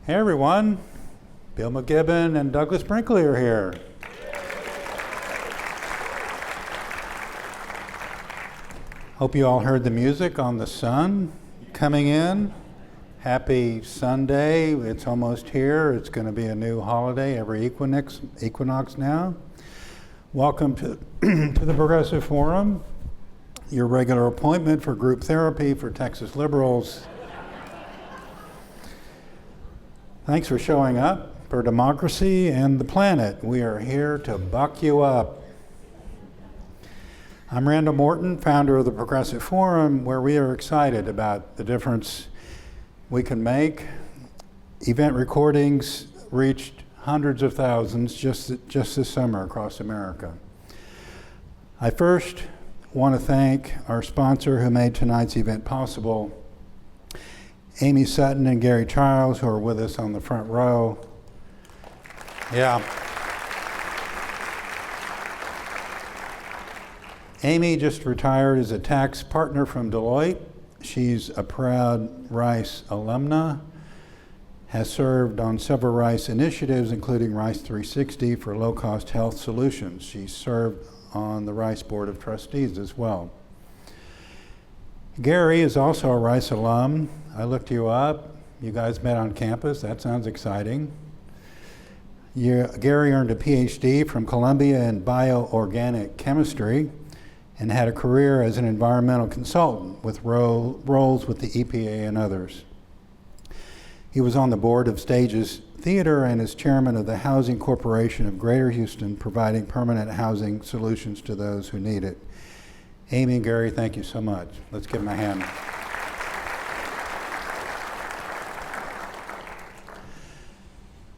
Hey everyone, Bill McKibben and Douglas Brinkley are here. Hope you all heard the music on the sun coming in. Happy Sunday, it's almost here. It's going to be a new holiday every equinox now. Welcome to the Progressive Forum, your regular appointment for group therapy for Texas liberals. Thanks for showing up for democracy and the planet. We are here to buck you up. I'm Randall Morton, founder of the Progressive Forum, where we are excited about the difference we can make. Event recordings reached hundreds of thousands just this summer across America. I first want to thank our sponsor who made tonight's event possible, Amy Sutton and Gary Childs, who are with us on the front row. Yeah. Amy just retired as a tax partner from Deloitte. She's a proud Rice alumna, has served on several Rice initiatives, including Rice 360 for low-cost health solutions. She served on the Rice Board of Trustees as well. Gary is also a Rice alum. I looked you up. You guys met on campus. That sounds exciting. Gary earned a PhD from Columbia in bioorganic chemistry and had a career as an environmental consultant with roles with the EPA and others. He was on the board of Stages Theater and is chairman of the Housing Corporation of Greater Houston, providing permanent housing solutions to those who need it. Amy and Gary, thank you so much. Let's give them a hand.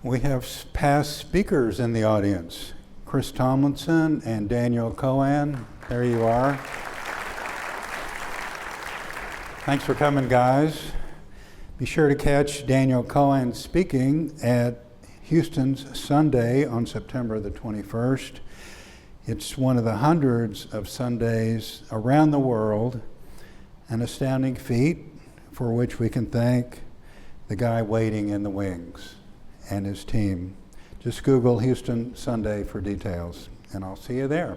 We have past speakers in the audience, Chris Tomlinson and Daniel Cohen. There you are. Thanks for coming, guys. Be sure to catch Daniel Cohen speaking at Houston's Sunday on September the 21st. It's one of the hundreds of Sundays around the world, an astounding feat for which we can thank the guy waiting in the wings and his team. Just Google Houston Sunday for details, and I'll see you there.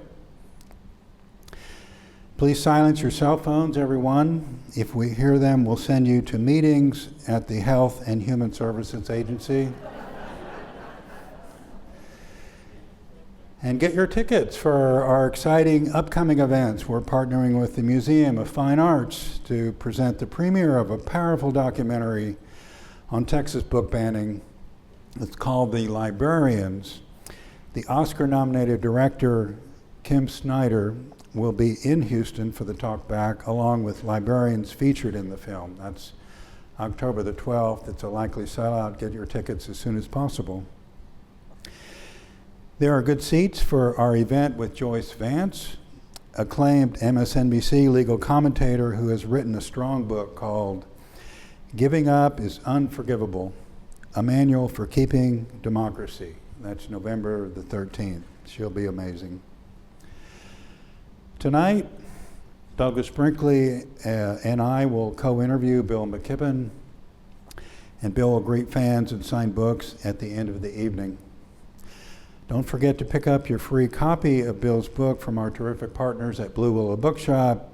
Please silence your cell phones, everyone. If we hear them, we'll send you to meetings at the Health and Human Services Agency. And get your tickets for our exciting upcoming events. We're partnering with the Museum of Fine Arts to present the premiere of a powerful documentary on Texas book banning. It's called The Librarians. The Oscar-nominated director, Kim Snyder, will be in Houston for the talk back, along with librarians featured in the film. That's October the 12th. It's a likely sellout. Get your tickets as soon as possible. There are good seats for our event with Joyce Vance, acclaimed MSNBC legal commentator who has written a strong book called Giving Up is Unforgivable, a Manual for Keeping Democracy. That's November the 13th. She'll be amazing. Tonight, Douglas Brinkley and I will co-interview Bill McKibben, and Bill will greet fans and sign books at the end of the evening. Don't forget to pick up your free copy of Bill's book from our terrific partners at Blue Willow Bookshop.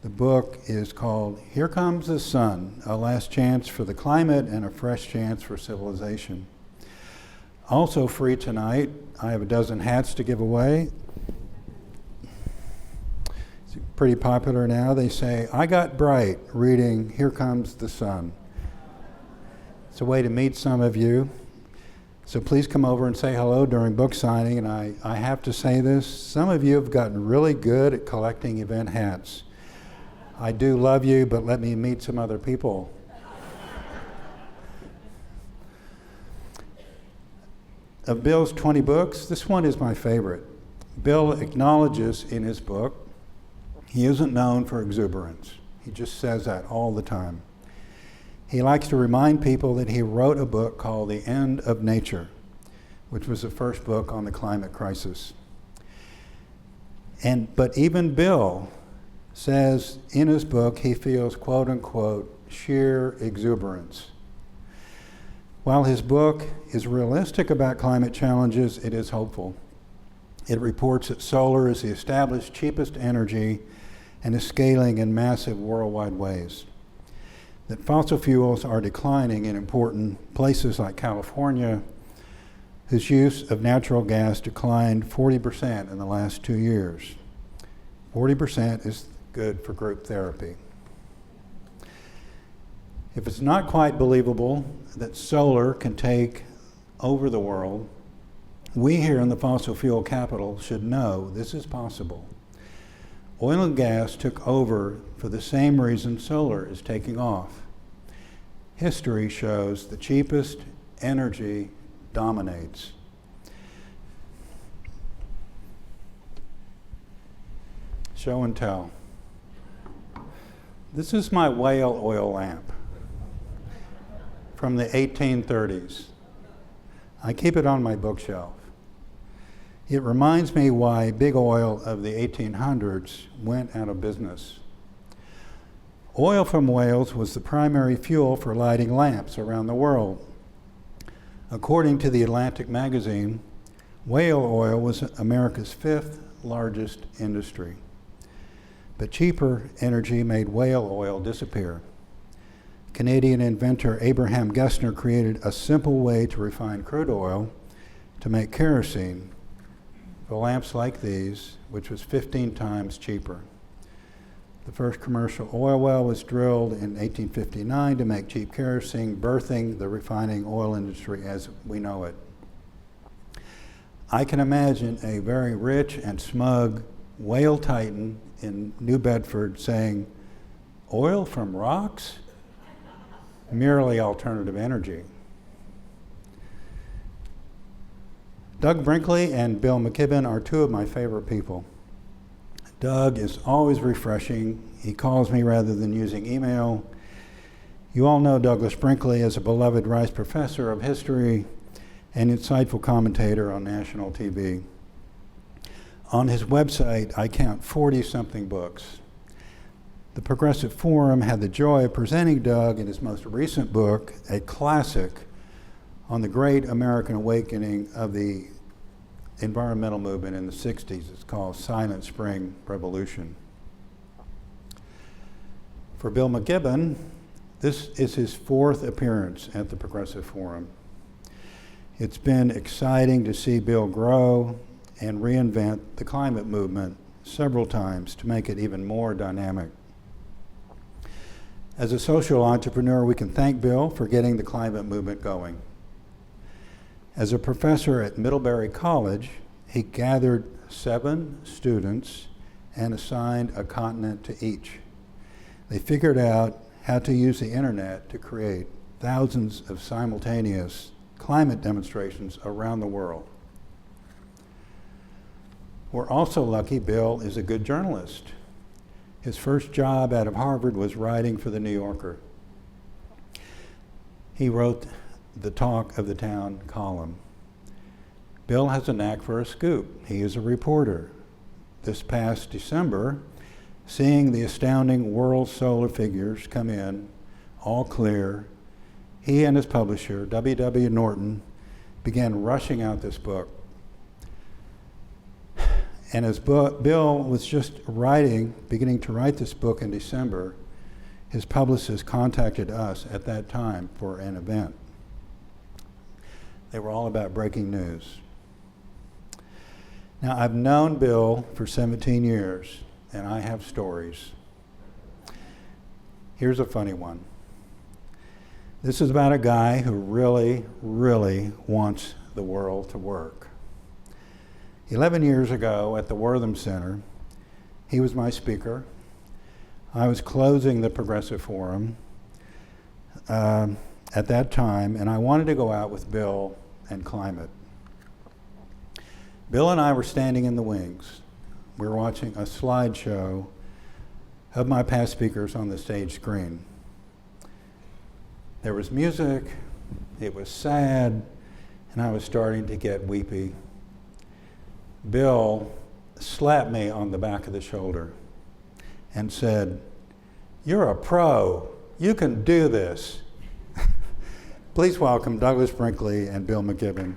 The book is called Here Comes the Sun, a last chance for the climate and a fresh chance for civilization. Also free tonight, I have a dozen hats to give away. It's pretty popular now. They say, I got bright reading Here Comes the Sun. It's a way to meet some of you. So please come over and say hello during book signing. And I have to say this, some of you have gotten really good at collecting event hats. I do love you, but let me meet some other people. Of Bill's 20 books, this one is my favorite. Bill acknowledges in his book, he isn't known for exuberance. He just says that all the time. He likes to remind people that he wrote a book called The End of Nature, which was the first book on the climate crisis. But even Bill says in his book he feels, quote unquote, sheer exuberance. While his book is realistic about climate challenges, it is hopeful. It reports that solar is the established cheapest energy and is scaling in massive worldwide ways. That fossil fuels are declining in important places like California, whose use of natural gas declined 40% in the last 2 years. 40% is good for group therapy. If it's not quite believable that solar can take over the world, we here in the fossil fuel capital should know this is possible. Oil and gas took over for the same reason solar is taking off. History shows the cheapest energy dominates. Show and tell. This is my whale oil lamp from the 1830s. I keep it on my bookshelf. It reminds me why big oil of the 1800s went out of business. Oil from whales was the primary fuel for lighting lamps around the world. According to the Atlantic magazine, whale oil was America's 5th largest industry. But cheaper energy made whale oil disappear. Canadian inventor Abraham Gessner created a simple way to refine crude oil to make kerosene for lamps like these, which was 15 times cheaper. The first commercial oil well was drilled in 1859 to make cheap kerosene, birthing the refining oil industry as we know it. I can imagine a very rich and smug whale titan in New Bedford saying, "Oil from rocks? Merely alternative energy." Doug Brinkley and Bill McKibben are two of my favorite people. Doug is always refreshing. He calls me rather than using email. You all know Douglas Brinkley as a beloved Rice professor of history and insightful commentator on national TV. On his website, I count 40-something books. The Progressive Forum had the joy of presenting Doug in his most recent book, a classic on the great American awakening of the environmental movement in the 60s. It's called Silent Spring Revolution. For Bill McKibben, this is his 4th appearance at the Progressive Forum. It's been exciting to see Bill grow and reinvent the climate movement several times to make it even more dynamic. As a social entrepreneur, we can thank Bill for getting the climate movement going. As a professor at Middlebury College, he gathered 7 students and assigned a continent to each. They figured out how to use the internet to create thousands of simultaneous climate demonstrations around the world. We're also lucky Bill is a good journalist. His first job out of Harvard was writing for the New Yorker. He wrote the Talk of the Town column. Bill has a knack for a scoop. He is a reporter. This past December, seeing the astounding world solar figures come in, all clear, he and his publisher, W.W. Morton, began rushing out this book. And as Bill was just beginning to write this book in December, his publicist contacted us at that time for an event. They were all about breaking news. Now, I've known Bill for 17 years, and I have stories. Here's a funny one. This is about a guy who really, really wants the world to work. 11 years ago at the Wortham Center, he was my speaker. I was closing the Progressive Forum at that time, and I wanted to go out with Bill and climate. Bill and I were standing in the wings. We were watching a slideshow of my past speakers on the stage screen. There was music, it was sad, and I was starting to get weepy. Bill slapped me on the back of the shoulder and said, "You're a pro, you can do this." Please welcome Douglas Brinkley and Bill McKibben.